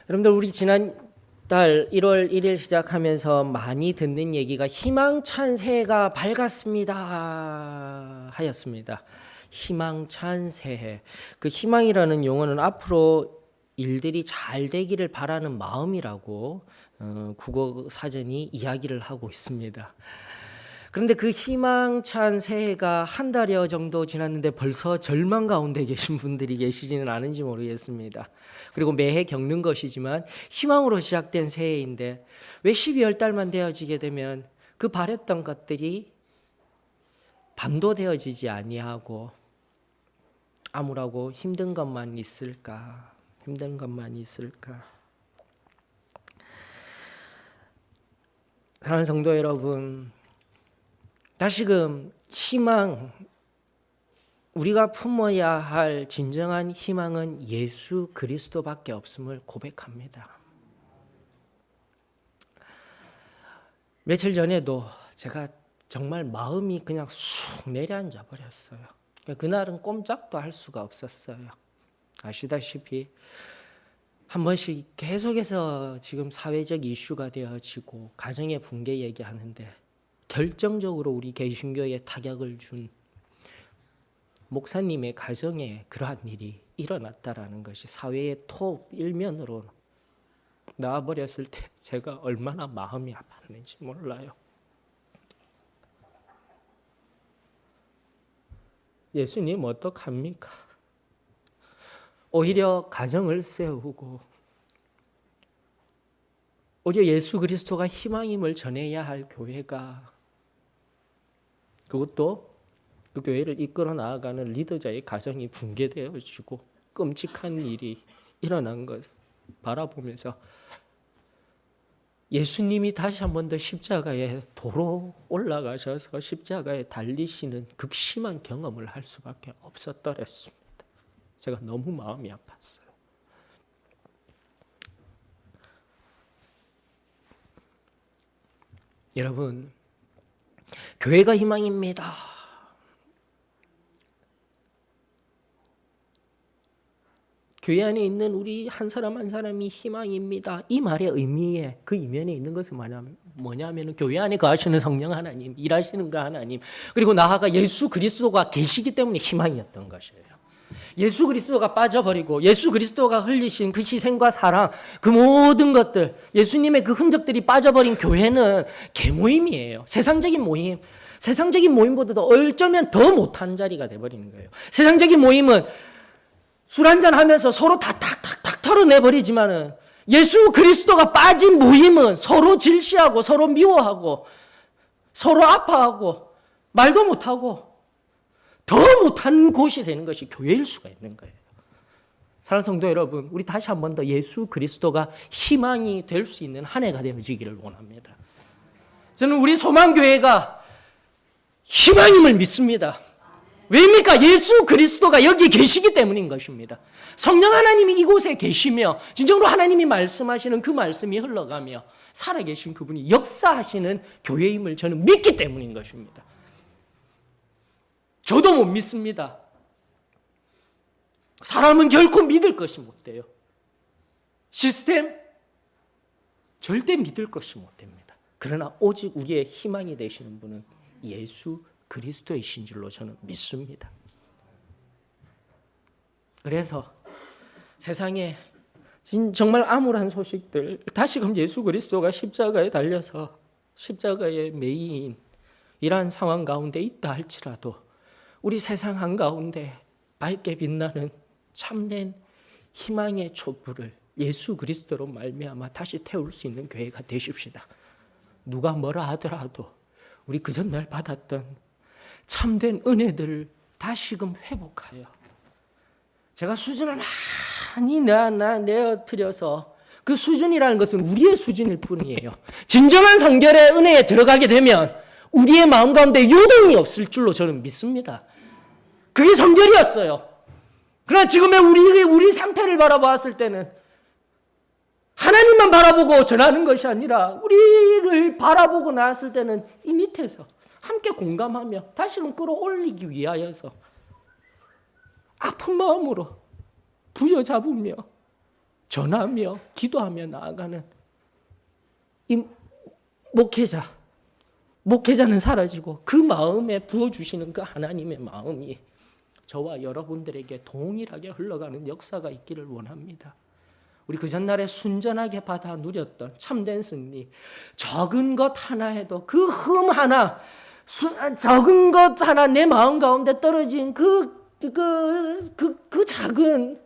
여러분들 우리 지난달 1월 1일 시작하면서 많이 듣는 얘기가 희망찬 새해가 밝았습니다 하였습니다. 희망찬 새해. 그 희망이라는 용어는 앞으로 일들이 잘 되기를 바라는 마음이라고 국어 사전이 이야기를 하고 있습니다. 그런데 그 희망찬 새해가 한 달여 정도 지났는데 벌써 절망 가운데 계신 분들이 계시지는 않은지 모르겠습니다. 그리고 매해 겪는 것이지만 희망으로 시작된 새해인데 왜 12월 달만 되어지게 되면 그 바랬던 것들이 반도되어지지 아니하고 암울하고 힘든 것만 있을까? 힘든 것만 있을까? 사랑하는 성도 여러분, 다시금 희망, 우리가 품어야 할 진정한 희망은 예수 그리스도밖에 없음을 고백합니다. 며칠 전에도 제가 정말 마음이 그냥 쑥 내려앉아 버렸어요. 그날은 꼼짝도 할 수가 없었어요. 아시다시피 한 번씩 계속해서 지금 사회적 이슈가 되어지고 가정의 붕괴 얘기하는데 결정적으로 우리 개신교에 타격을 준 목사님의 가정에 그러한 일이 일어났다라는 것이 사회의 톱 일면으로 나와버렸을 때 제가 얼마나 마음이 아팠는지 몰라요. 예수님 어떡합니까? 오히려 가정을 세우고 오히려 예수 그리스도가 희망임을 전해야 할 교회가, 그것도 그 교회를 이끌어 나아가는 리더자의 가정이 붕괴되어지고 끔찍한 일이 일어난 것을 바라보면서 예수님이 다시 한 번 더 십자가에 도로 올라가셔서 십자가에 달리시는 극심한 경험을 할 수밖에 없었더랬습니다. 제가 너무 마음이 아팠어요. 여러분, 교회가 희망입니다. 교회 안에 있는 우리 한 사람 한 사람이 희망입니다. 이 말의 의미에 그 이면에 있는 것은 뭐냐면 교회 안에 거하시는 성령 하나님, 일하시는 그 하나님, 그리고 나아가 예수 그리스도가 계시기 때문에 희망이었던 것이에요. 예수 그리스도가 빠져버리고 예수 그리스도가 흘리신 그 희생과 사랑, 그 모든 것들, 예수님의 그 흔적들이 빠져버린 교회는 개모임이에요. 세상적인 모임. 세상적인 모임보다도 어쩌면 더 못한 자리가 돼버리는 거예요. 세상적인 모임은 술 한잔 하면서 서로 다 탁탁탁 털어내버리지만은 예수 그리스도가 빠진 모임은 서로 질시하고 서로 미워하고 서로 아파하고 말도 못하고 더 못한 곳이 되는 것이 교회일 수가 있는 거예요. 사랑하는 성도 여러분, 우리 다시 한 번 더 예수 그리스도가 희망이 될 수 있는 한 해가 되어지기를 원합니다. 저는 우리 소망교회가 희망임을 믿습니다. 왜입니까? 예수 그리스도가 여기 계시기 때문인 것입니다. 성령 하나님이 이곳에 계시며 진정으로 하나님이 말씀하시는 그 말씀이 흘러가며 살아계신 그분이 역사하시는 교회임을 저는 믿기 때문인 것입니다. 저도 못 믿습니다. 사람은 결코 믿을 것이 못 돼요. 시스템 절대 믿을 것이 못 됩니다. 그러나 오직 우리의 희망이 되시는 분은 예수 그리스도이신 줄로 저는 믿습니다. 그래서 세상에 정말 암울한 소식들, 다시금 예수 그리스도가 십자가에 달려서 십자가의 매이인이란 상황 가운데 있다 할지라도 우리 세상 한가운데 밝게 빛나는 참된 희망의 촛불을 예수 그리스도로 말미암아 다시 태울 수 있는 교회가 되십시다. 누가 뭐라 하더라도 우리 그 전날 받았던 참된 은혜들을 다시금 회복하여, 제가 수준을 많이 내어뜨려서 그 수준이라는 것은 우리의 수준일 뿐이에요. 진정한 성결의 은혜에 들어가게 되면 우리의 마음 가운데 요동이 없을 줄로 저는 믿습니다. 그게 성결이었어요. 그러나 지금의 우리 상태를 바라보았을 때는 하나님만 바라보고 전하는 것이 아니라 우리를 바라보고 나왔을 때는 이 밑에서 함께 공감하며 다시금 끌어올리기 위하여서 아픈 마음으로 부여잡으며 전하며 기도하며 나아가는 이 목회자는 사라지고 그 마음에 부어주시는 그 하나님의 마음이 저와 여러분들에게 동일하게 흘러가는 역사가 있기를 원합니다. 우리 그 전날에 순전하게 받아 누렸던 참된 승리, 적은 것 하나에도 그 흠 하나, 적은 것 하나 내 마음 가운데 떨어진 그 작은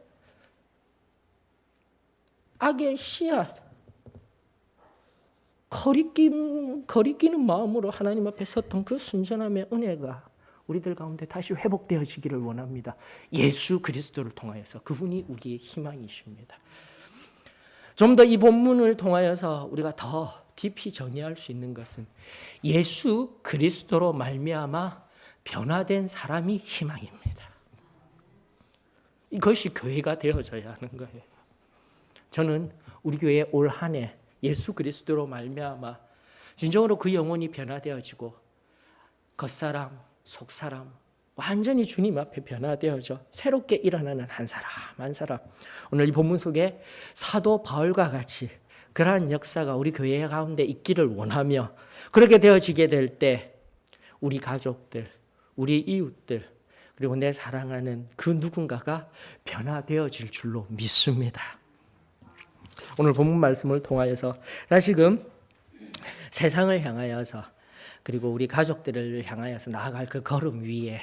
악의 씨앗, 거리끼는 마음으로 하나님 앞에 섰던 그 순전함의 은혜가 우리들 가운데 다시 회복되어지기를 원합니다. 예수 그리스도를 통하여서 그분이 우리의 희망이십니다. 좀 더 이 본문을 통하여서 우리가 더 깊이 정의할 수 있는 것은 예수 그리스도로 말미암아 변화된 사람이 희망입니다. 이것이 교회가 되어져야 하는 거예요. 저는 우리 교회 올 한 해 예수 그리스도로 말미암아 진정으로 그 영혼이 변화되어지고 겉사람, 속사람 완전히 주님 앞에 변화되어져 새롭게 일어나는 한 사람 한 사람, 오늘 이 본문 속에 사도 바울과 같이 그러한 역사가 우리 교회 가운데 있기를 원하며, 그렇게 되어지게 될 때 우리 가족들, 우리 이웃들, 그리고 내 사랑하는 그 누군가가 변화되어질 줄로 믿습니다. 오늘 본문 말씀을 통하여서 다시금 세상을 향하여서 그리고 우리 가족들을 향하여서 나아갈 그 걸음 위에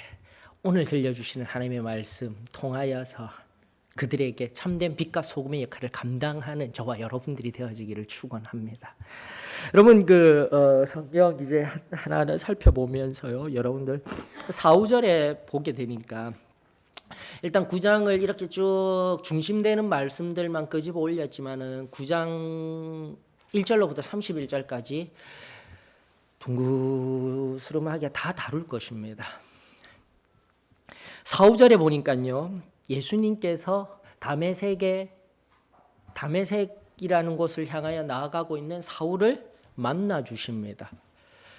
오늘 들려주시는 하나님의 말씀 통하여서 그들에게 참된 빛과 소금의 역할을 감당하는 저와 여러분들이 되어지기를 축원합니다. 여러분 성경 이제 하나하나 살펴보면서요, 여러분들 4, 5절에 보게 되니까 일단 9장을 이렇게 쭉 중심되는 말씀들만 끄집어 올렸지만은 9장 1절로부터 31절까지 둥그스름하게 다 다룰 것입니다. 4, 5절에 보니까요, 예수님께서 다메섹이라는 곳을 향하여 나아가고 있는 사울을 만나 주십니다.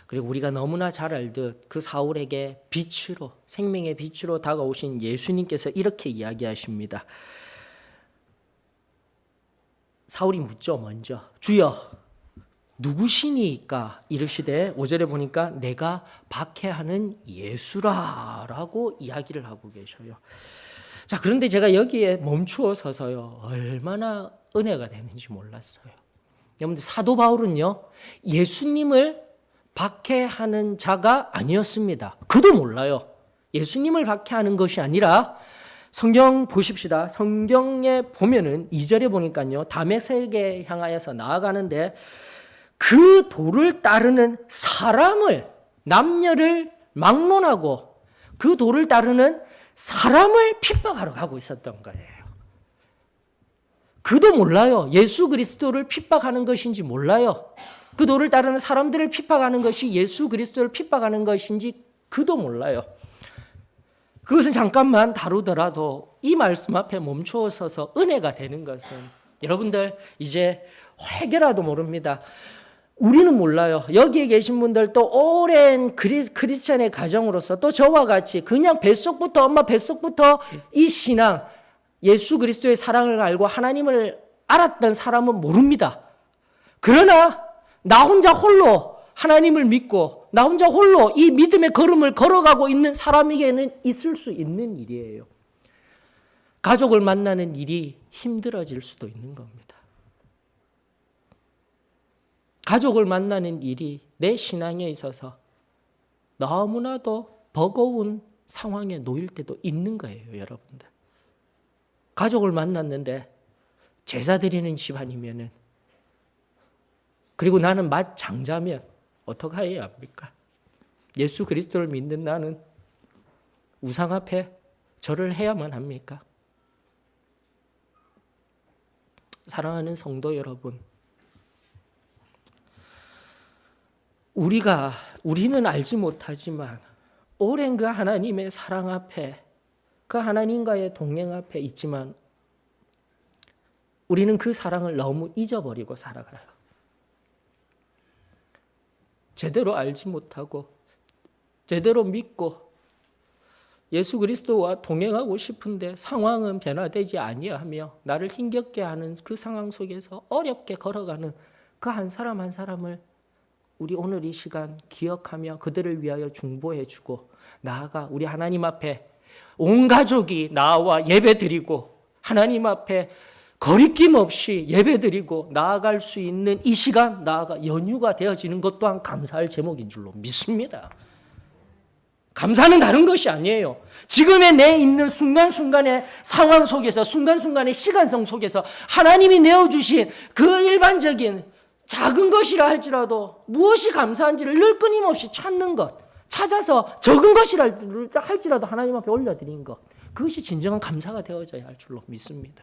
그리고 우리가 너무나 잘 알듯 그 사울에게 빛으로, 생명의 빛으로 다가오신 예수님께서 이렇게 이야기하십니다. 사울이 묻죠. 먼저 주여 누구시니까? 이르시되 5절에 보니까 내가 박해하는 예수라라고 이야기를 하고 계셔요. 자, 그런데 제가 여기에 멈추어 서서요, 얼마나 은혜가 되는지 몰랐어요. 여러분들, 사도 바울은요, 예수님을 박해하는 자가 아니었습니다. 그도 몰라요. 예수님을 박해하는 것이 아니라 성경 보십시다. 성경에 보면은 2절에 보니까요, 다메섹에 향하여서 나아가는데 그 도를 따르는 사람을, 남녀를 막론하고 그 도를 따르는 사람을 핍박하러 가고 있었던 거예요. 그도 몰라요. 예수 그리스도를 핍박하는 것인지 몰라요. 그 도를 따르는 사람들을 핍박하는 것이 예수 그리스도를 핍박하는 것인지 그도 몰라요. 그것은 잠깐만 다루더라도 이 말씀 앞에 멈추어 서서 은혜가 되는 것은, 여러분들 이제 회개라도 모릅니다. 우리는 몰라요. 여기에 계신 분들, 또 오랜 크리스찬의 가정으로서 또 저와 같이 그냥 뱃속부터, 엄마 뱃속부터 이 신앙, 예수 그리스도의 사랑을 알고 하나님을 알았던 사람은 모릅니다. 그러나 나 혼자 홀로 하나님을 믿고 나 혼자 홀로 이 믿음의 걸음을 걸어가고 있는 사람에게는 있을 수 있는 일이에요. 가족을 만나는 일이 힘들어질 수도 있는 겁니다. 가족을 만나는 일이 내 신앙에 있어서 너무나도 버거운 상황에 놓일 때도 있는 거예요, 여러분들. 가족을 만났는데 제사 드리는 집안이면은, 그리고 나는 장자면 어떻게 해야 합니까? 예수 그리스도를 믿는 나는 우상 앞에 절을 해야만 합니까? 사랑하는 성도 여러분, 우리는 알지 못하지만 오랜 그 하나님의 사랑 앞에, 그 하나님과의 동행 앞에 있지만 우리는 그 사랑을 너무 잊어버리고 살아가요. 제대로 알지 못하고 제대로 믿고 예수 그리스도와 동행하고 싶은데 상황은 변화되지 아니하며 나를 힘겹게 하는 그 상황 속에서 어렵게 걸어가는 그 한 사람 한 사람을 우리 오늘 이 시간 기억하며 그들을 위하여 중보해주고 나아가 우리 하나님 앞에 온 가족이 나와 예배드리고 하나님 앞에 거리낌 없이 예배드리고 나아갈 수 있는 이 시간, 나아가 연휴가 되어지는 것 또한 감사할 제목인 줄로 믿습니다. 감사는 다른 것이 아니에요. 지금의 내 있는 순간순간의 상황 속에서, 순간순간의 시간성 속에서 하나님이 내어주신 그 일반적인 작은 것이라 할지라도 무엇이 감사한지를 늘 끊임없이 찾는 것, 찾아서 적은 것이라 할지라도 하나님 앞에 올려드린 것, 그것이 진정한 감사가 되어져야 할 줄로 믿습니다.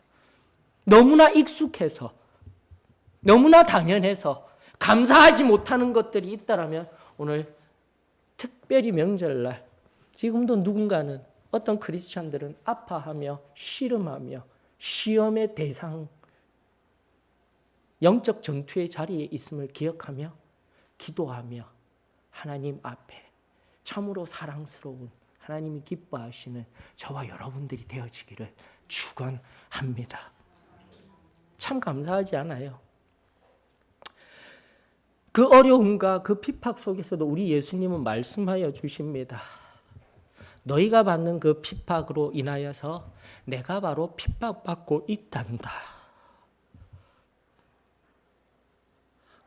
너무나 익숙해서, 너무나 당연해서 감사하지 못하는 것들이 있다면 오늘 특별히 명절날 지금도 누군가는 어떤 크리스찬들은 아파하며 씨름하며 시험의 대상, 영적 전투의 자리에 있음을 기억하며 기도하며 하나님 앞에 참으로 사랑스러운 하나님이 기뻐하시는 저와 여러분들이 되어지기를 축원합니다. 참 감사하지 않아요? 그 어려움과 그 핍박 속에서도 우리 예수님은 말씀하여 주십니다. 너희가 받는 그 핍박으로 인하여서 내가 바로 핍박받고 있단다.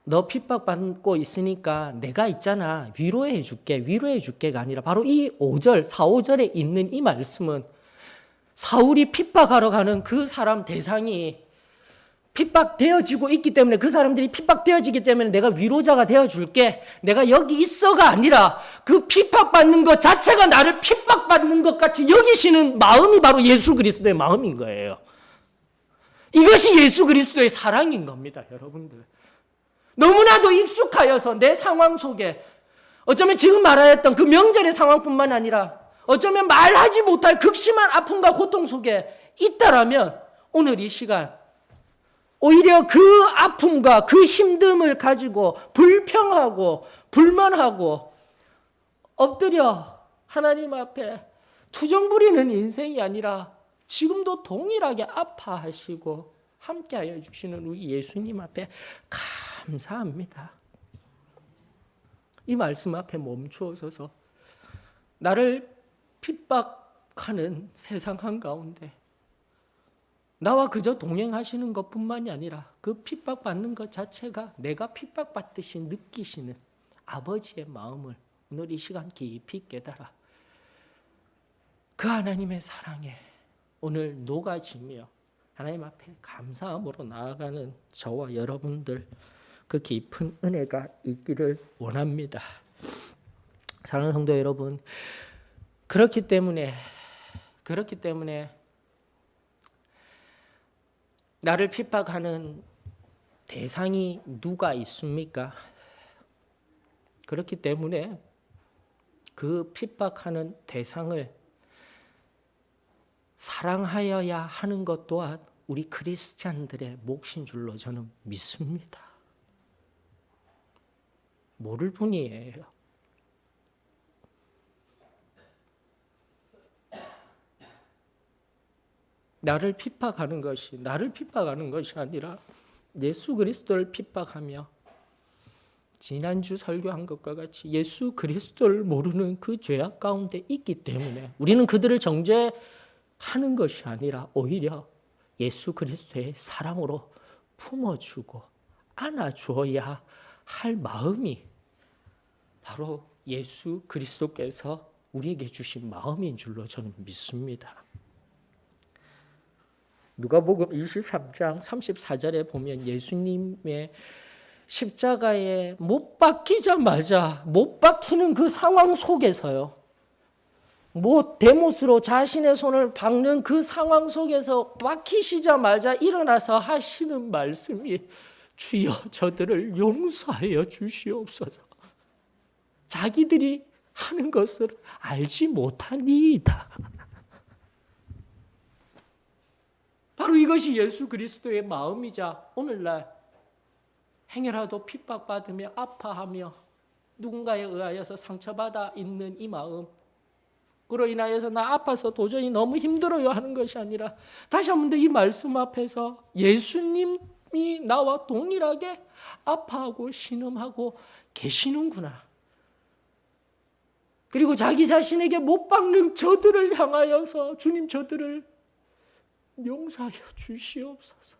너 핍박받고 있으니까 내가 있잖아. 위로해 줄게가 아니라 바로 이 5절, 4, 5절에 있는 이 말씀은 사울이 핍박하러 가는 그 사람 대상이 핍박되어지고 있기 때문에 그 사람들이 핍박되어지기 때문에 내가 위로자가 되어줄게. 내가 여기 있어가 아니라 그 핍박받는 것 자체가 나를 핍박받는 것 같이 여기시는 마음이 바로 예수 그리스도의 마음인 거예요. 이것이 예수 그리스도의 사랑인 겁니다, 여러분들. 너무나도 익숙하여서 내 상황 속에 어쩌면 지금 말하였던 그 명절의 상황뿐만 아니라 어쩌면 말하지 못할 극심한 아픔과 고통 속에 있다라면 오늘 이 시간 오히려 그 아픔과 그 힘듦을 가지고 불평하고 불만하고 엎드려 하나님 앞에 투정 부리는 인생이 아니라 지금도 동일하게 아파하시고 함께하여 주시는 우리 예수님 앞에 감사합니다. 이 말씀 앞에 멈추어서서 나를 핍박하는 세상 한가운데 나와 그저 동행하시는 것뿐만이 아니라 그 핍박받는 것 자체가 내가 핍박받듯이 느끼시는 아버지의 마음을 오늘 이 시간 깊이 깨달아 그 하나님의 사랑에 오늘 녹아지며 하나님 앞에 감사함으로 나아가는 저와 여러분들 그 깊은 은혜가 있기를 원합니다. 사랑하는 성도 여러분, 그렇기 때문에 나를 핍박하는 대상이 누가 있습니까? 그렇기 때문에 그 핍박하는 대상을 사랑하여야 하는 것 또한 우리 크리스찬들의 몫인 줄로 저는 믿습니다. 모를 뿐이에요. 나를 핍박하는 것이 아니라 예수 그리스도를 핍박하며 지난주 설교한 것과 같이 예수 그리스도를 모르는 그 죄악 가운데 있기 때문에 우리는 그들을 정죄하는 것이 아니라 오히려 예수 그리스도의 사랑으로 품어주고 안아주어야 할 마음이 바로 예수 그리스도께서 우리에게 주신 마음인 줄로 저는 믿습니다. 누가복음 23장 34절에 보면 예수님의 십자가에 못 박히자마자 못 박히는 그 상황 속에서요. 대못으로 자신의 손을 박는 그 상황 속에서 박히시자마자 일어나서 하시는 말씀이 주여 저들을 용서하여 주시옵소서. 자기들이 하는 것을 알지 못하니이다. 바로 이것이 예수 그리스도의 마음이자 오늘날 행여라도 핍박받으며 아파하며 누군가에 의하여서 상처받아 있는 이 마음, 그로 인하여서 나 아파서 도저히 너무 힘들어요 하는 것이 아니라 다시 한 번 더 이 말씀 앞에서 예수님이 나와 동일하게 아파하고 신음하고 계시는구나. 그리고 자기 자신에게 못 박는 저들을 향하여서 주님 저들을 용서하여 주시옵소서.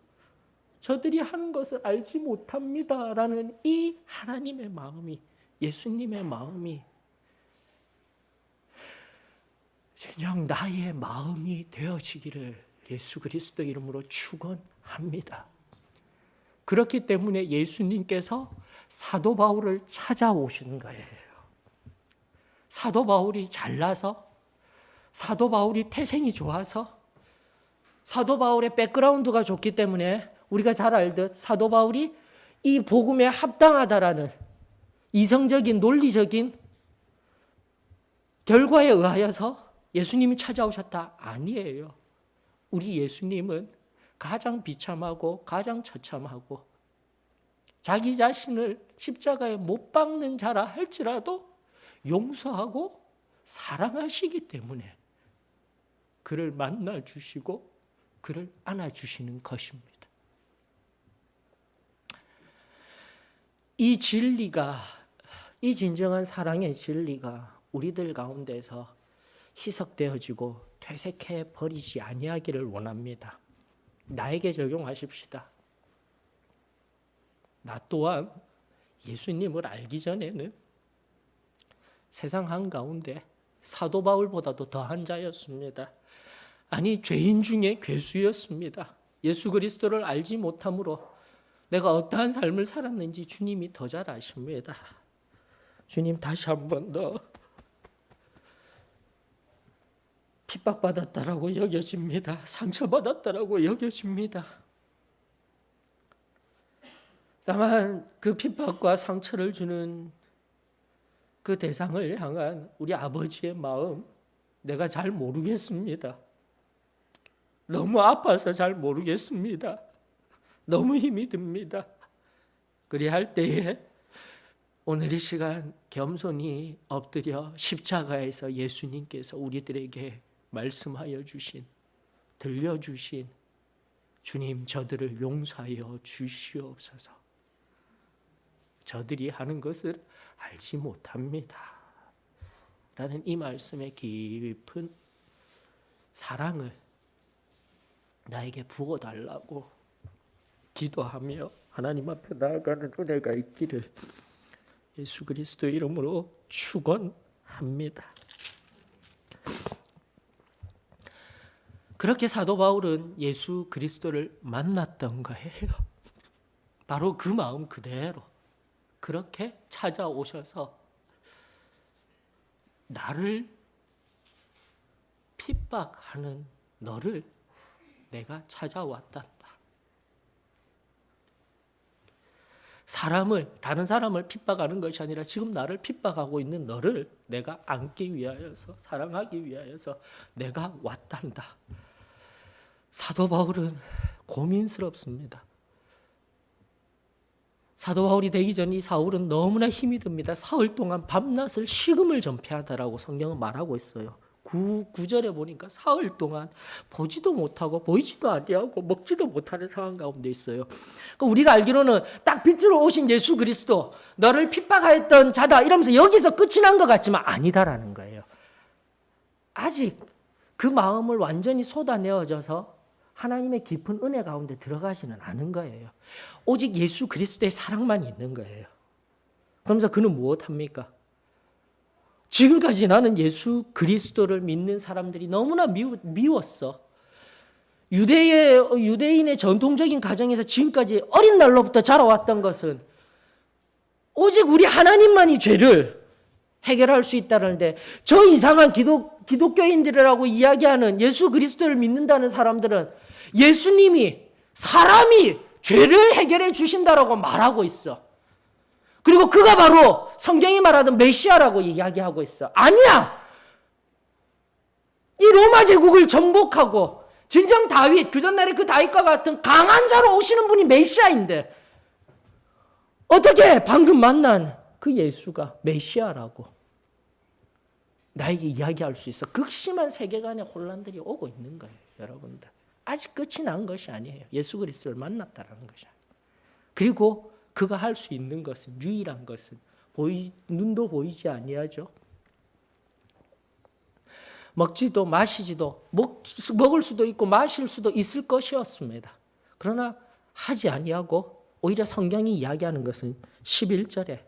저들이 하는 것을 알지 못합니다라는 이 하나님의 마음이, 예수님의 마음이 그냥 나의 마음이 되어지기를 예수 그리스도 이름으로 축원합니다. 그렇기 때문에 예수님께서 사도 바울을 찾아오신 거예요. 사도 바울이 잘나서, 사도 바울이 태생이 좋아서, 사도 바울의 백그라운드가 좋기 때문에 우리가 잘 알듯 사도 바울이 이 복음에 합당하다라는 이성적인 논리적인 결과에 의하여서 예수님이 찾아오셨다? 아니에요. 우리 예수님은 가장 비참하고 가장 처참하고 자기 자신을 십자가에 못 박는 자라 할지라도 용서하고 사랑하시기 때문에 그를 만나주시고 그를 안아주시는 것입니다. 이 진리가, 이 진정한 사랑의 진리가 우리들 가운데서 희석되어지고 퇴색해 버리지 아니하기를 원합니다. 나에게 적용하십시다. 나 또한 예수님을 알기 전에는 세상 한가운데 사도 바울보다도 더한 자였습니다. 아니, 죄인 중에 괴수였습니다. 예수 그리스도를 알지 못함으로 내가 어떠한 삶을 살았는지 주님이 더 잘 아십니다. 주님 다시 한 번 더 핍박받았다라고 여겨집니다. 상처받았다라고 여겨집니다. 다만 그 핍박과 상처를 주는 그 대상을 향한 우리 아버지의 마음, 내가 잘 모르겠습니다. 너무 아파서 잘 모르겠습니다. 너무 힘이 듭니다. 그리할 때에 오늘 이 시간 겸손히 엎드려 십자가에서 예수님께서 우리들에게 말씀하여 주신, 들려주신 주님 저들을 용서하여 주시옵소서. 저들이 하는 것을 알지 못합니다. 라는 이 말씀의 깊은 사랑을 나에게 부어달라고 기도하며 하나님 앞에 나아가는 은혜가 있기를 예수 그리스도 이름으로 축원합니다. 그렇게 사도 바울은 예수 그리스도를 만났던 거예요. 바로 그 마음 그대로 그렇게 찾아오셔서 나를 핍박하는 너를 내가 찾아왔단다. 다른 사람을 핍박하는 것이 아니라 지금 나를 핍박하고 있는 너를 내가 안기 위하여서, 사랑하기 위하여서 내가 왔단다. 사도 바울은 고민스럽습니다. 사도 바울이 되기 전 이 사울은 너무나 힘이 듭니다. 사흘 동안 밤낮을 식음을 전폐하다라고 성경은 말하고 있어요. 9절에 보니까 사흘 동안 보지도 못하고 보이지도 아니하고 먹지도 못하는 상황 가운데 있어요. 그러니까 우리가 알기로는 딱 빛으로 오신 예수 그리스도, 너를 핍박하였던 자다 이러면서 여기서 끝이 난 것 같지만 아니다라는 거예요. 아직 그 마음을 완전히 쏟아내어져서 하나님의 깊은 은혜 가운데 들어가지는 않은 거예요. 오직 예수 그리스도의 사랑만 있는 거예요. 그러면서 그는 무엇합니까? 지금까지 나는 예수 그리스도를 믿는 사람들이 너무나 미웠어. 유대인의 전통적인 가정에서 지금까지 어린 날로부터 자라왔던 것은 오직 우리 하나님만이 죄를 해결할 수 있다는데 저 이상한 기독교인들이라고 이야기하는 예수 그리스도를 믿는다는 사람들은 예수님이, 사람이 죄를 해결해 주신다라고 말하고 있어. 그리고 그가 바로 성경이 말하던 메시아라고 이야기하고 있어. 아니야. 이 로마 제국을 정복하고 진정 다윗, 그 전날에 그 다윗과 같은 강한 자로 오시는 분이 메시아인데 어떻게 방금 만난 그 예수가 메시아라고 나에게 이야기할 수 있어. 극심한 세계관의 혼란들이 오고 있는 거예요, 여러분들. 아직 끝이 난 것이 아니에요. 예수 그리스도를 만났다라는 것이 아니에요. 그리고 그가 할 수 있는 것은, 유일한 것은 눈도 보이지 아니하죠. 먹지도 마시지도 먹을 수도 있고 마실 수도 있을 것이었습니다. 그러나 하지 아니하고 오히려 성경이 이야기하는 것은 11절에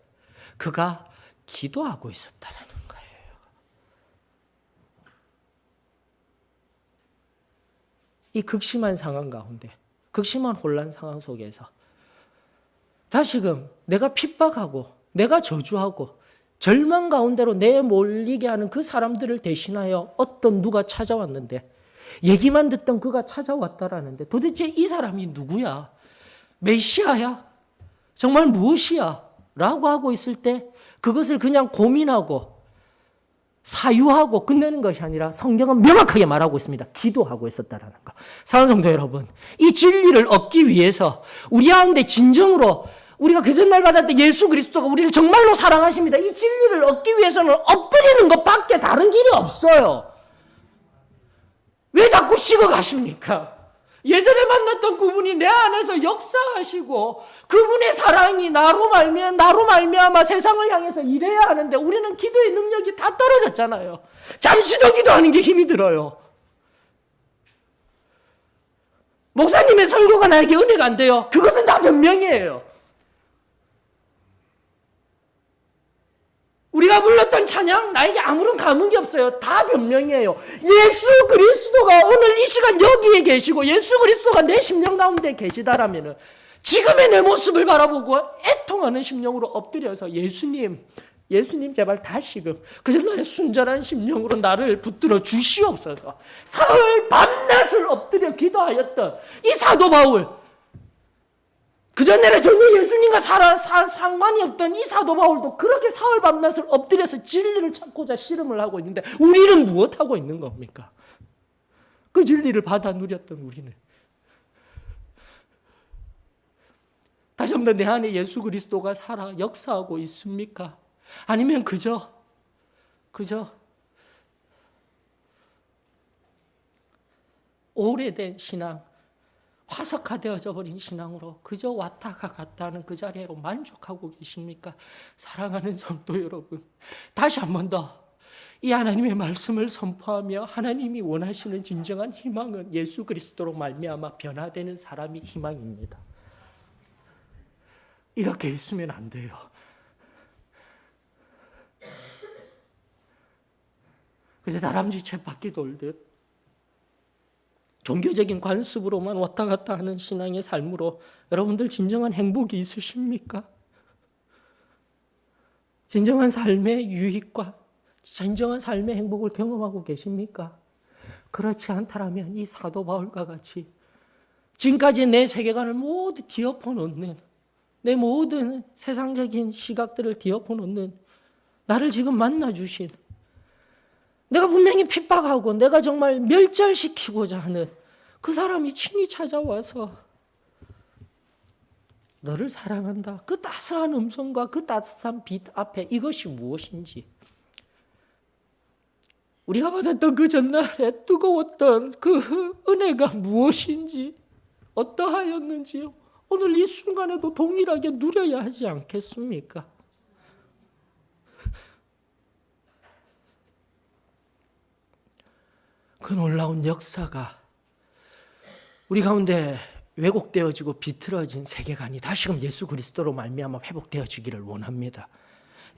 그가 기도하고 있었다라는 거예요. 이 극심한 상황 가운데, 극심한 혼란 상황 속에서 다시금 내가 핍박하고 내가 저주하고 절망 가운데로 내몰리게 하는 그 사람들을 대신하여 어떤 누가 찾아왔는데, 얘기만 듣던 그가 찾아왔다라는데 도대체 이 사람이 누구야? 메시아야? 정말 무엇이야? 라고 하고 있을 때 그것을 그냥 고민하고 사유하고 끝내는 것이 아니라 성경은 명확하게 말하고 있습니다. 기도하고 있었다라는 거. 사랑하는 성도 여러분, 이 진리를 얻기 위해서 우리 가운데 진정으로 우리가 그 전날 받았던 예수 그리스도가 우리를 정말로 사랑하십니다. 이 진리를 얻기 위해서는 엎드리는 것밖에 다른 길이 없어요. 왜 자꾸 식어가십니까? 예전에 만났던 그분이 내 안에서 역사하시고 그분의 사랑이 나로 말미암아 세상을 향해서 일해야 하는데 우리는 기도의 능력이 다 떨어졌잖아요. 잠시 더 기도하는 게 힘이 들어요. 목사님의 설교가 나에게 은혜가 안 돼요. 그것은 다 변명이에요. 우리가 불렀던 찬양 나에게 아무런 감흥이 없어요. 다 변명이에요. 예수 그리스도가 오늘 이 시간 여기에 계시고 예수 그리스도가 내 심령 가운데 계시다라면 지금의 내 모습을 바라보고 애통하는 심령으로 엎드려서 예수님 제발 다시금 그 전날의 순전한 심령으로 나를 붙들어 주시옵소서. 사흘 밤낮을 엎드려 기도하였던 이 사도 바울, 그전에는 전혀 예수님과 상관이 없던 이 사도 바울도 그렇게 사흘 밤낮을 엎드려서 진리를 찾고자 씨름을 하고 있는데 우리는 무엇하고 있는 겁니까? 그 진리를 받아 누렸던 우리는. 다시 한번 내 안에 예수 그리스도가 살아 역사하고 있습니까? 아니면 그저 오래된 신앙, 화석화되어져 버린 신앙으로 그저 왔다가 갔다 하는 그 자리로 만족하고 계십니까? 사랑하는 성도 여러분, 다시 한 번 더 이 하나님의 말씀을 선포하며 하나님이 원하시는 진정한 희망은 예수 그리스도로 말미암아 변화되는 사람이 희망입니다. 이렇게 있으면 안 돼요. 그저 다람쥐 쳇바퀴 돌듯 종교적인 관습으로만 왔다 갔다 하는 신앙의 삶으로 여러분들 진정한 행복이 있으십니까? 진정한 삶의 유익과 진정한 삶의 행복을 경험하고 계십니까? 그렇지 않다라면 이 사도 바울과 같이 지금까지 내 세계관을 모두 뒤엎어 놓는, 내 모든 세상적인 시각들을 뒤엎어 놓는 나를 지금 만나주신, 내가 분명히 핍박하고 내가 정말 멸절시키고자 하는 그 사람이 친히 찾아와서 너를 사랑한다. 그 따스한 음성과 그 따스한 빛 앞에 이것이 무엇인지, 우리가 받았던 그 전날에 뜨거웠던 그 은혜가 무엇인지, 어떠하였는지 오늘 이 순간에도 동일하게 누려야 하지 않겠습니까? 그 놀라운 역사가 우리 가운데 왜곡되어지고 비틀어진 세계관이 다시금 예수 그리스도로 말미암아 회복되어지기를 원합니다.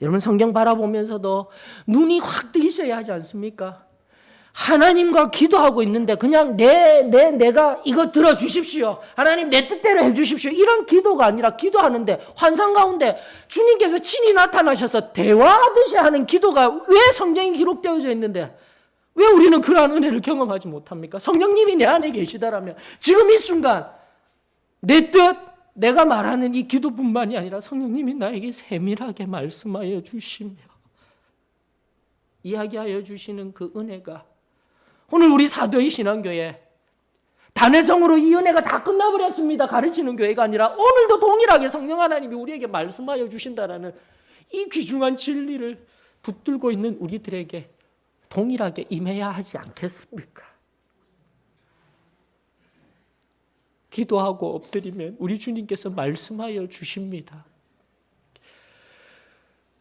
여러분 성경 바라보면서도 눈이 확 뜨이셔야 하지 않습니까? 하나님과 기도하고 있는데 그냥 내가 이거 들어주십시오. 하나님 내 뜻대로 해주십시오. 이런 기도가 아니라 기도하는데 환상 가운데 주님께서 친히 나타나셔서 대화하듯이 하는 기도가 왜 성경에 기록되어져 있는데 왜 우리는 그러한 은혜를 경험하지 못합니까? 성령님이 내 안에 계시다라면 지금 이 순간 내 뜻, 내가 말하는 이 기도뿐만이 아니라 성령님이 나에게 세밀하게 말씀하여 주시며 이야기하여 주시는 그 은혜가 오늘 우리 사도의 신앙교회 단회성으로 이 은혜가 다 끝나버렸습니다. 가르치는 교회가 아니라 오늘도 동일하게 성령 하나님이 우리에게 말씀하여 주신다라는 이 귀중한 진리를 붙들고 있는 우리들에게 동일하게 임해야 하지 않겠습니까? 기도하고 엎드리면 우리 주님께서 말씀하여 주십니다.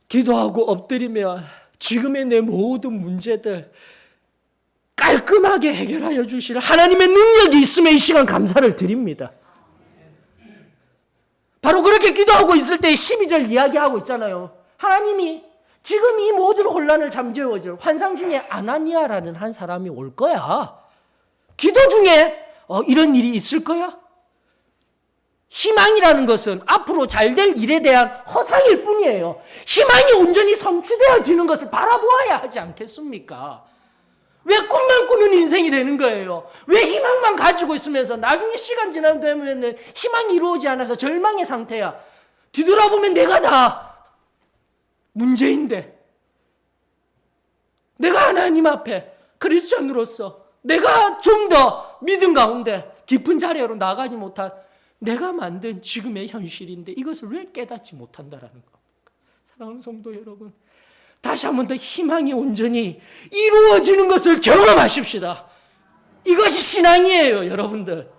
기도하고 엎드리면 지금의 내 모든 문제들 깔끔하게 해결하여 주실 하나님의 능력이 있음에 이 시간 감사를 드립니다. 바로 그렇게 기도하고 있을 때 12절 이야기하고 있잖아요. 하나님이 지금 이 모든 혼란을 잠재워줄 환상 중에 아나니아라는 한 사람이 올 거야. 기도 중에 이런 일이 있을 거야. 희망이라는 것은 앞으로 잘 될 일에 대한 허상일 뿐이에요. 희망이 온전히 성취되어지는 것을 바라보아야 하지 않겠습니까? 왜 꿈만 꾸는 인생이 되는 거예요? 왜 희망만 가지고 있으면서 나중에 시간 지나면 희망이 이루어지지 않아서 절망의 상태야. 뒤돌아보면 내가 다 문제인데, 내가 하나님 앞에 크리스천으로서 내가 좀 더 믿음 가운데 깊은 자리로 나가지 못한 내가 만든 지금의 현실인데 이것을 왜 깨닫지 못한다라는 겁니까? 사랑하는 성도 여러분, 다시 한 번 더 희망이 온전히 이루어지는 것을 경험하십시다. 이것이 신앙이에요, 여러분들.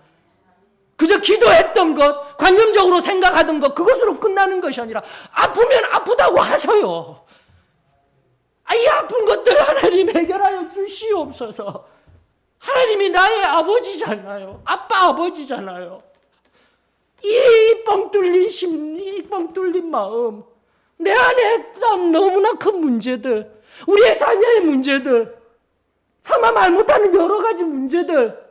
그저 기도했던 것, 관념적으로 생각하던 것, 그것으로 끝나는 것이 아니라 아프면 아프다고 하셔요. 이 아픈 것들 하나님 해결하여 주시옵소서. 하나님이 나의 아버지잖아요. 아빠 아버지잖아요. 이 뻥 뚫린 심리, 이 뻥 뚫린 마음, 내 안에 있던 너무나 큰 문제들, 우리의 자녀의 문제들, 차마 말 못하는 여러 가지 문제들,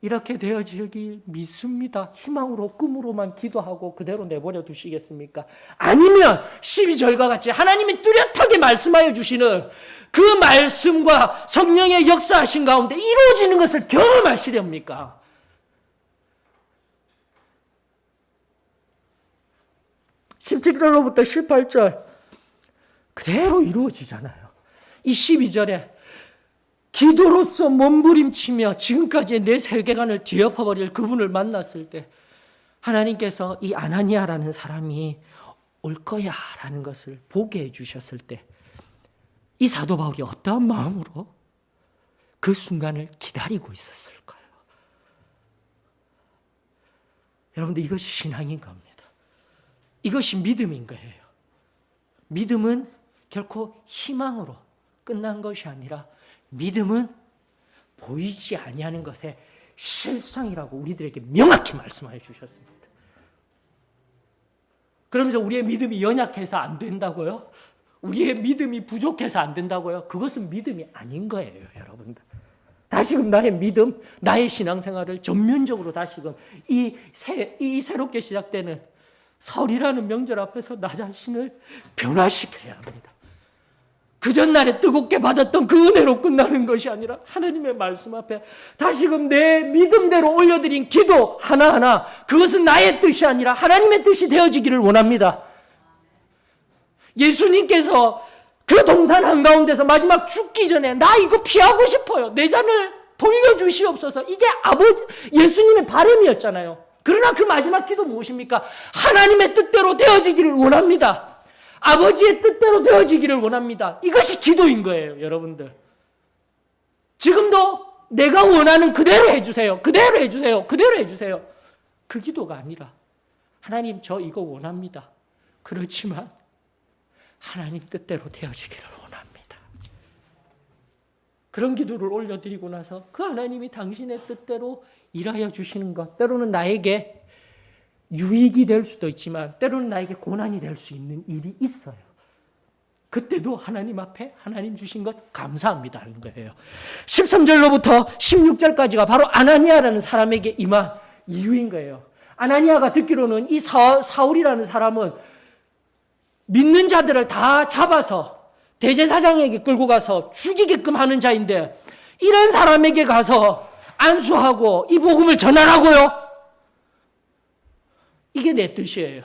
이렇게 되어지길 믿습니다. 희망으로 꿈으로만 기도하고 그대로 내버려 두시겠습니까? 아니면 12절과 같이 하나님이 뚜렷하게 말씀하여 주시는 그 말씀과 성령의 역사하신 가운데 이루어지는 것을 경험하시렵니까? (17절로부터) 18절 그대로 이루어지잖아요. 이 12절에 기도로서 몸부림치며 지금까지의 내 세계관을 뒤엎어버릴 그분을 만났을 때 하나님께서 이 아나니아라는 사람이 올 거야 라는 것을 보게 해주셨을 때 이 사도 바울이 어떠한 마음으로 그 순간을 기다리고 있었을까요? 여러분들, 이것이 신앙인 겁니다. 이것이 믿음인 거예요. 믿음은 결코 희망으로 끝난 것이 아니라 믿음은 보이지 아니하는 것의 실상이라고 우리들에게 명확히 말씀하여 주셨습니다. 그러면서 우리의 믿음이 연약해서 안 된다고요? 우리의 믿음이 부족해서 안 된다고요? 그것은 믿음이 아닌 거예요, 여러분들. 다시금 나의 믿음, 나의 신앙생활을 전면적으로 다시금 이 새롭게 시작되는 설이라는 명절 앞에서 나 자신을 변화시켜야 합니다. 그 전날에 뜨겁게 받았던 그 은혜로 끝나는 것이 아니라 하나님의 말씀 앞에 다시금 내 믿음대로 올려드린 기도 하나하나, 그것은 나의 뜻이 아니라 하나님의 뜻이 되어지기를 원합니다. 예수님께서 그 동산 한가운데서 마지막 죽기 전에 나 이거 피하고 싶어요, 내 잔을 돌려주시옵소서, 이게 예수님의 바람이었잖아요. 그러나 그 마지막 기도 무엇입니까? 하나님의 뜻대로 되어지기를 원합니다. 아버지의 뜻대로 되어지기를 원합니다. 이것이 기도인 거예요, 여러분들. 지금도 내가 원하는 그대로 해주세요. 그대로 해주세요. 그대로 해주세요. 그 기도가 아니라 하나님, 저 이거 원합니다. 그렇지만 하나님 뜻대로 되어지기를 원합니다. 그런 기도를 올려드리고 나서 그 하나님이 당신의 뜻대로 일하여 주시는 것, 때로는 나에게 유익이 될 수도 있지만 때로는 나에게 고난이 될 수 있는 일이 있어요. 그때도 하나님 앞에 하나님 주신 것 감사합니다 하는 거예요. 13절로부터 16절까지가 바로 아나니아라는 사람에게 임한 이유인 거예요. 아나니아가 듣기로는 이 사울이라는 사람은 믿는 자들을 다 잡아서 대제사장에게 끌고 가서 죽이게끔 하는 자인데, 이런 사람에게 가서 안수하고 이 복음을 전하라고요? 이게 내 뜻이에요.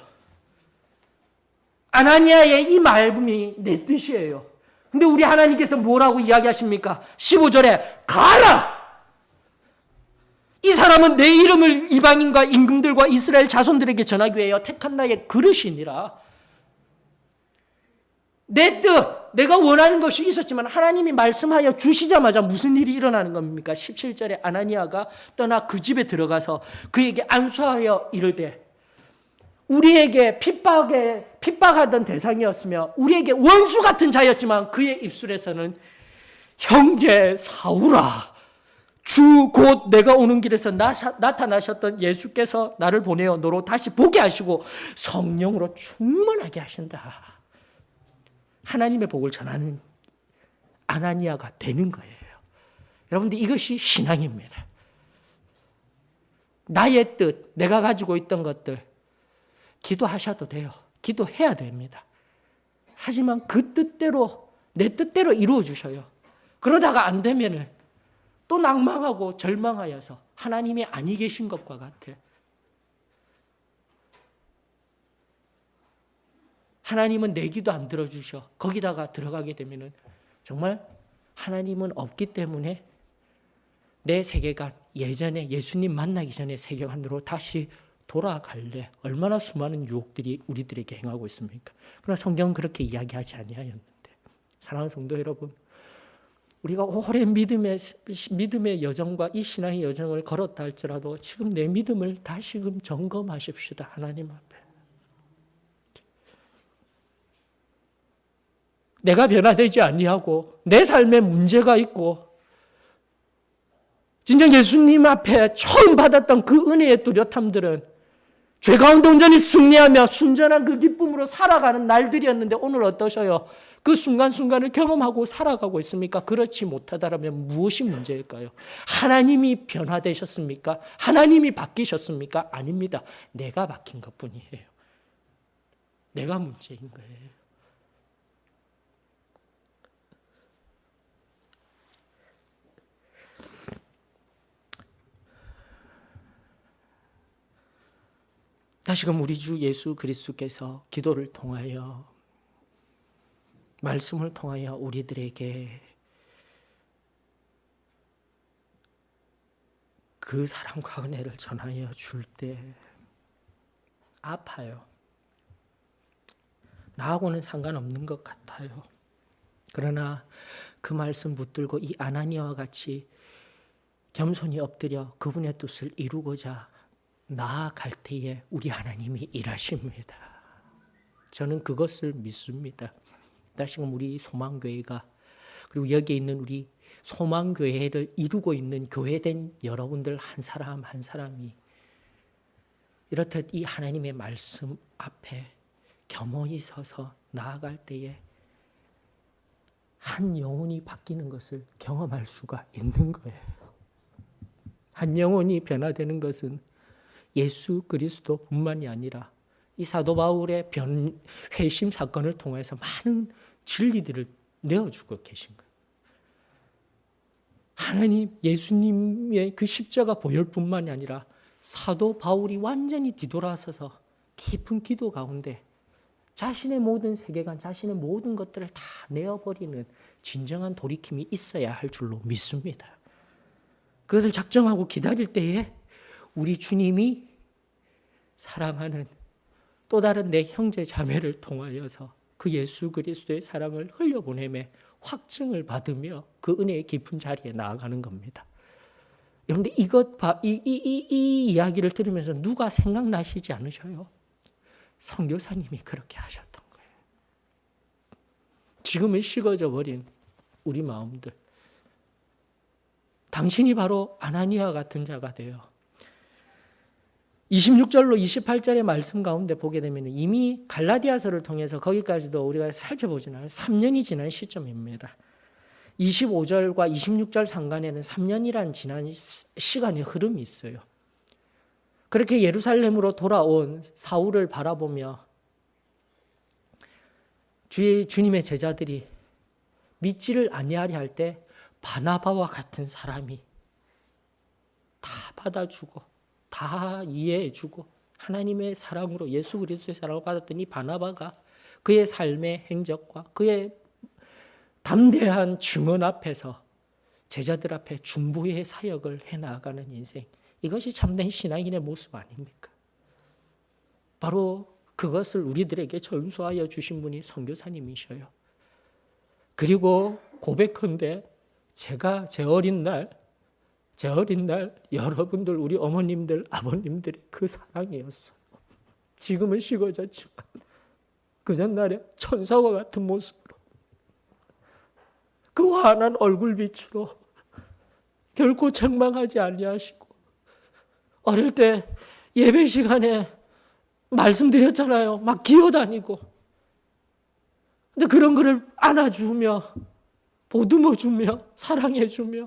아나니아의 이 말씀이 내 뜻이에요. 근데 우리 하나님께서 뭐라고 이야기하십니까? 15절에 가라! 이 사람은 내 이름을 이방인과 임금들과 이스라엘 자손들에게 전하기 위하여 택한 나의 그릇이니라. 내 뜻, 내가 원하는 것이 있었지만 하나님이 말씀하여 주시자마자 무슨 일이 일어나는 겁니까? 17절에 아나니아가 떠나 그 집에 들어가서 그에게 안수하여 이르되, 우리에게 핍박하던 대상이었으며 우리에게 원수 같은 자였지만 그의 입술에서는 형제 사울아, 주 곧 내가 오는 길에서 나타나셨던 예수께서 나를 보내어 너로 다시 보게 하시고 성령으로 충만하게 하신다. 하나님의 복을 전하는 아나니아가 되는 거예요. 여러분들, 이것이 신앙입니다. 나의 뜻, 내가 가지고 있던 것들 기도하셔도 돼요. 기도해야 됩니다. 하지만 그 뜻대로, 내 뜻대로 이루어 주셔요. 그러다가 안 되면은 또 낭망하고 절망하여서 하나님이 아니 계신 것과 같아. 하나님은 내 기도 안 들어주셔. 거기다가 들어가게 되면은 정말 하나님은 없기 때문에 내 세계관, 예전에 예수님 만나기 전에 세계관으로 다시 돌아갈래. 얼마나 수많은 유혹들이 우리들에게 행하고 있습니까? 그러나 성경은 그렇게 이야기하지 아니하였는데, 사랑하는 성도 여러분, 우리가 오랜 믿음의 여정과 이 신앙의 여정을 걸었다 할지라도 지금 내 믿음을 다시금 점검하십시다. 하나님 앞에. 내가 변화되지 아니하고 내 삶에 문제가 있고 진정 예수님 앞에 처음 받았던 그 은혜의 뚜렷함들은 죄 가운데 온전히 승리하며 순전한 그 기쁨으로 살아가는 날들이었는데 오늘 어떠셔요? 그 순간순간을 경험하고 살아가고 있습니까? 그렇지 못하다면 무엇이 문제일까요? 하나님이 변화되셨습니까? 하나님이 바뀌셨습니까? 아닙니다. 내가 바뀐 것뿐이에요. 내가 문제인 거예요. 다시금 우리 주 예수 그리스도께서 기도를 통하여, 말씀을 통하여 우리들에게 그 사랑과 은혜를 전하여 줄 때 아파요. 나하고는 상관없는 것 같아요. 그러나 그 말씀 붙들고 이 아나니아와 같이 겸손히 엎드려 그분의 뜻을 이루고자 나아갈 때에 우리 하나님이 일하십니다. 저는 그것을 믿습니다. 다시금 우리 소망교회가, 그리고 여기 있는 우리 소망교회를 이루고 있는 교회된 여러분들 한 사람 한 사람이 이렇듯 이 하나님의 말씀 앞에 겸허히 서서 나아갈 때에 한 영혼이 바뀌는 것을 경험할 수가 있는 거예요. 한 영혼이 변화되는 것은 예수 그리스도뿐만이 아니라 이 사도 바울의 회심 사건을 통해서 많은 진리들을 내어주고 계신 거예요. 하나님, 예수님의 그 십자가 보혈뿐만이 아니라 사도 바울이 완전히 뒤돌아서서 깊은 기도 가운데 자신의 모든 세계관, 자신의 모든 것들을 다 내어버리는 진정한 돌이킴이 있어야 할 줄로 믿습니다. 그것을 작정하고 기다릴 때에 우리 주님이 사랑하는 또 다른 내 형제 자매를 통하여서 그 예수 그리스도의 사랑을 흘려보내며 확증을 받으며 그 은혜의 깊은 자리에 나아가는 겁니다. 여러분들 이 이야기를 들으면서 누가 생각나시지 않으셔요? 선교사님이 그렇게 하셨던 거예요. 지금은 식어져 버린 우리 마음들. 당신이 바로 아나니아 같은 자가 되어 26절로 28절의 말씀 가운데 보게 되면 이미 갈라디아서를 통해서 거기까지도 우리가 살펴보지는 3년이 지난 시점입니다. 25절과 26절 상간에는 3년이란 지난 시간의 흐름이 있어요. 그렇게 예루살렘으로 돌아온 사울을 바라보며 주님의 제자들이 믿지를 아니하리 할 때 바나바와 같은 사람이 다 받아주고 다 이해해주고 하나님의 사랑으로 예수 그리스도의 사랑을 받았던 이 바나바가 그의 삶의 행적과 그의 담대한 증언 앞에서 제자들 앞에 중보의 사역을 해나가는 인생, 이것이 참된 신앙인의 모습 아닙니까? 바로 그것을 우리들에게 전수하여 주신 분이 선교사님이셔요. 그리고 고백컨대 제가 제 어린 날 여러분들, 우리 어머님들, 아버님들의 그 사랑이었어요. 지금은 식어졌지만 그 전날에 천사와 같은 모습으로, 그 환한 얼굴빛으로 결코 책망하지 아니하시고, 어릴 때 예배 시간에 말씀드렸잖아요. 막 기어다니고. 근데 그런 거를 안아주며 보듬어주며 사랑해주며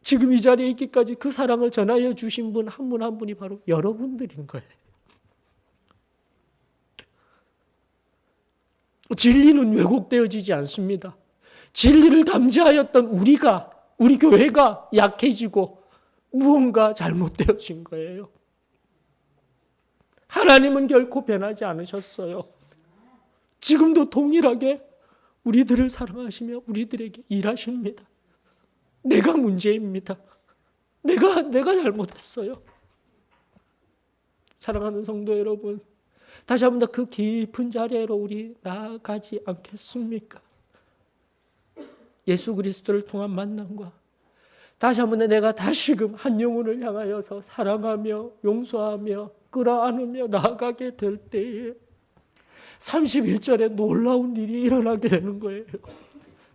지금 이 자리에 있기까지 그 사랑을 전하여 주신 분 한 분 한 분이 바로 여러분들인 거예요. 진리는 왜곡되어지지 않습니다. 진리를 담지하였던 우리 교회가 약해지고 무언가 잘못되어진 거예요. 하나님은 결코 변하지 않으셨어요. 지금도 동일하게 우리들을 사랑하시며 우리들에게 일하십니다. 내가 문제입니다. 내가 잘못했어요. 사랑하는 성도 여러분, 다시 한 번 더 그 깊은 자리로 우리 나아가지 않겠습니까? 예수 그리스도를 통한 만남과 다시 한 번 더 내가 다시금 한 영혼을 향하여서 사랑하며 용서하며 끌어안으며 나아가게 될 때에 31절에 놀라운 일이 일어나게 되는 거예요.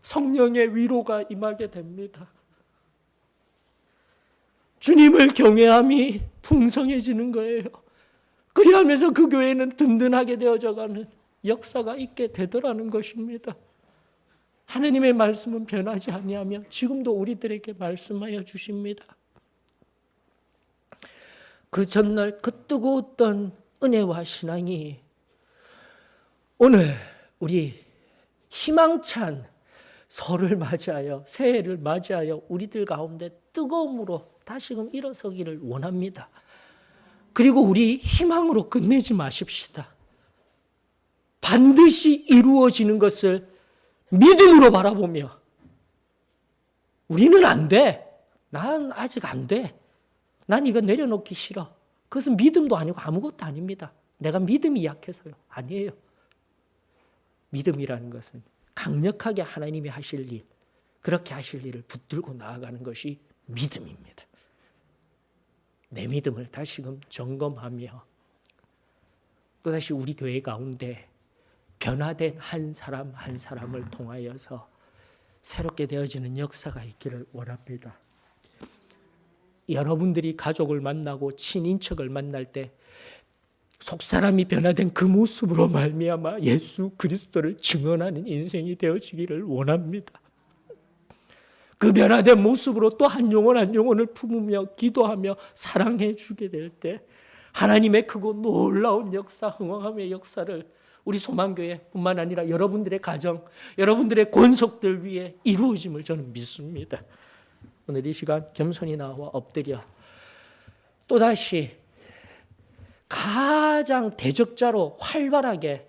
성령의 위로가 임하게 됩니다. 주님을 경외함이 풍성해지는 거예요. 그리하면서 그 교회는 든든하게 되어져가는 역사가 있게 되더라는 것입니다. 하나님의 말씀은 변하지 아니하며 지금도 우리들에게 말씀하여 주십니다. 그 전날 그 뜨거웠던 은혜와 신앙이 오늘 우리 희망찬 설을 맞이하여 새해를 맞이하여 우리들 가운데 뜨거움으로 다시금 일어서기를 원합니다. 그리고 우리 희망으로 끝내지 마십시다. 반드시 이루어지는 것을 믿음으로 바라보며 우리는 안 돼. 난 아직 안 돼. 난 이거 내려놓기 싫어. 그것은 믿음도 아니고 아무것도 아닙니다. 내가 믿음이 약해서요. 아니에요. 믿음이라는 것은 강력하게 하나님이 하실 일, 그렇게 하실 일을 붙들고 나아가는 것이 믿음입니다. 내 믿음을 다시금 점검하며 또다시 우리 교회 가운데 변화된 한 사람 한 사람을 통하여서 새롭게 되어지는 역사가 있기를 원합니다. 여러분들이 가족을 만나고 친인척을 만날 때 속사람이 변화된 그 모습으로 말미암아 예수 그리스도를 증언하는 인생이 되어지기를 원합니다. 그 변화된 모습으로 또 한 영혼 한 영혼을 품으며 기도하며 사랑해 주게 될 때 하나님의 크고 놀라운 역사, 흥왕함의 역사를 우리 소망교회뿐만 아니라 여러분들의 가정, 여러분들의 권속들 위해 이루어짐을 저는 믿습니다. 오늘 이 시간 겸손히 나와 엎드려 또다시 가장 대적자로 활발하게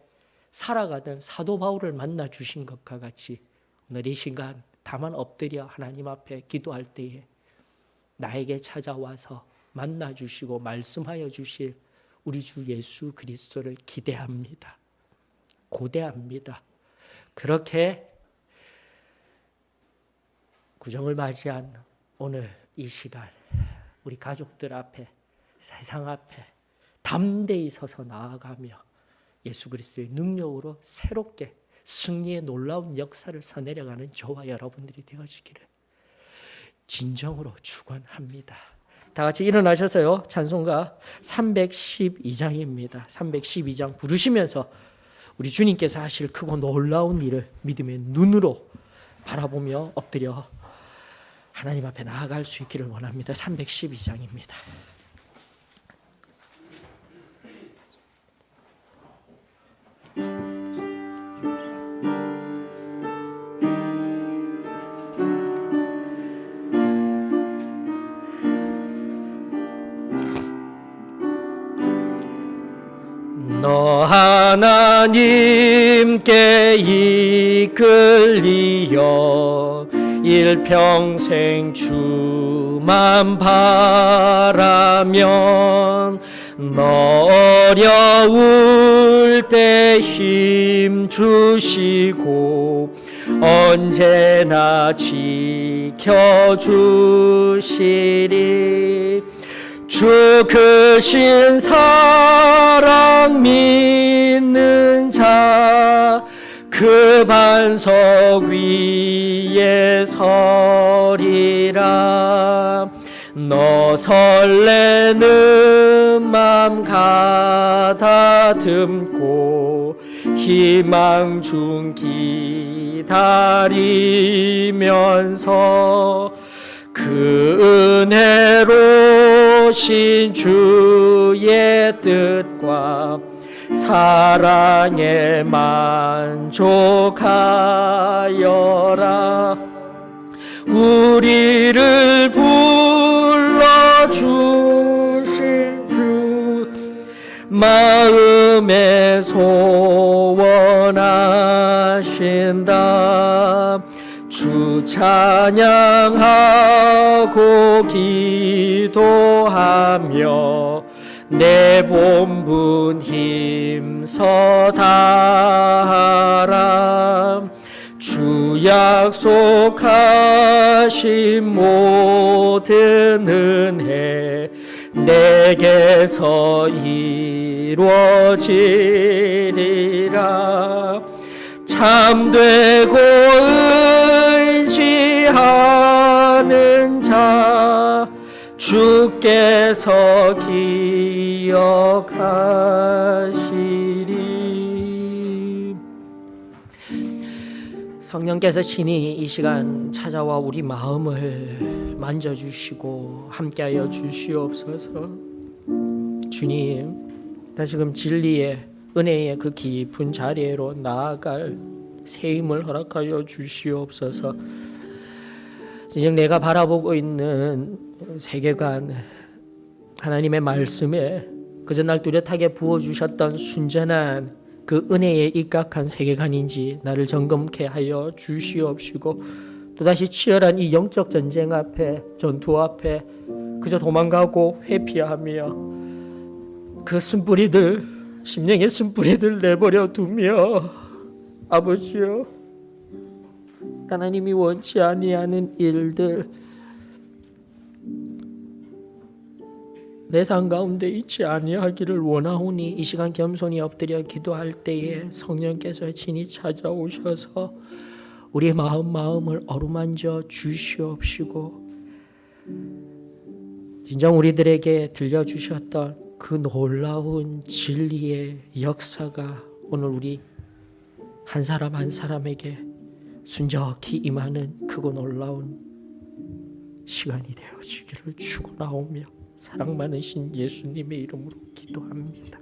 살아가던 사도 바울을 만나 주신 것과 같이 오늘 이 시간 다만 엎드려 하나님 앞에 기도할 때에 나에게 찾아와서 만나 주시고 말씀하여 주실 우리 주 예수 그리스도를 기대합니다. 고대합니다. 그렇게 구정을 맞이한 오늘 이 시간 우리 가족들 앞에 세상 앞에 담대히 서서 나아가며 예수 그리스도의 능력으로 새롭게 승리의 놀라운 역사를 써내려가는 저와 여러분들이 되어지기를 진정으로 축원합니다. 다 같이 일어나셔서요. 찬송가 312장입니다. 312장 부르시면서 우리 주님께서 하실 크고 놀라운 일을 믿음의 눈으로 바라보며 엎드려 하나님 앞에 나아갈 수 있기를 원합니다. 312장입니다. 너 하나님께 이끌리어 일평생 주만 바라면 어려울 때 힘 주시고 언제나 지켜주시리. 주 크신 사랑 믿는 자 그 반석 위에 서리라. 너 설레는 맘 가다듬고 희망 중 기다리면서 그 은혜로신 주의 뜻과 사랑에 만족하여라. 우리를 불러주신 주 마음에 소원하신다. 주 찬양하고 기도하며 내 본분 힘써 다하라. 주 약속하신 모든 은혜 내게서 이루어지리라. 참되고 의지하는 자 주께서 기억하시리. 성령께서 친히 이 시간 찾아와 우리 마음을 만져주시고 함께하여 주시옵소서. 주님, 다시금 진리의 은혜의 그 깊은 자리로 나아갈 새 힘을 허락하여 주시옵소서. 지금 내가 바라보고 있는 세계관, 하나님의 말씀에 그저 날 뚜렷하게 부어주셨던 순전한 그 은혜에 입각한 세계관인지 나를 점검케 하여 주시옵시고, 또다시 치열한 이 영적 전쟁 앞에, 전투 앞에 그저 도망가고 회피하며 그 쓴뿌리들, 심령의 쓴뿌리들 내버려 두며 아버지여, 하나님이 원치 아니하는 일들 내 삶 가운데 있지 아니하기를 원하오니 이 시간 겸손히 엎드려 기도할 때에 성령께서 친히 찾아오셔서 우리의 마음을 어루만져 주시옵시고, 진정 우리들에게 들려주셨던 그 놀라운 진리의 역사가 오늘 우리 한 사람 한 사람에게 순적히 임하는 크고 놀라운 시간이 되어지기를 축원하오며 사랑 많으신 예수님의 이름으로 기도합니다.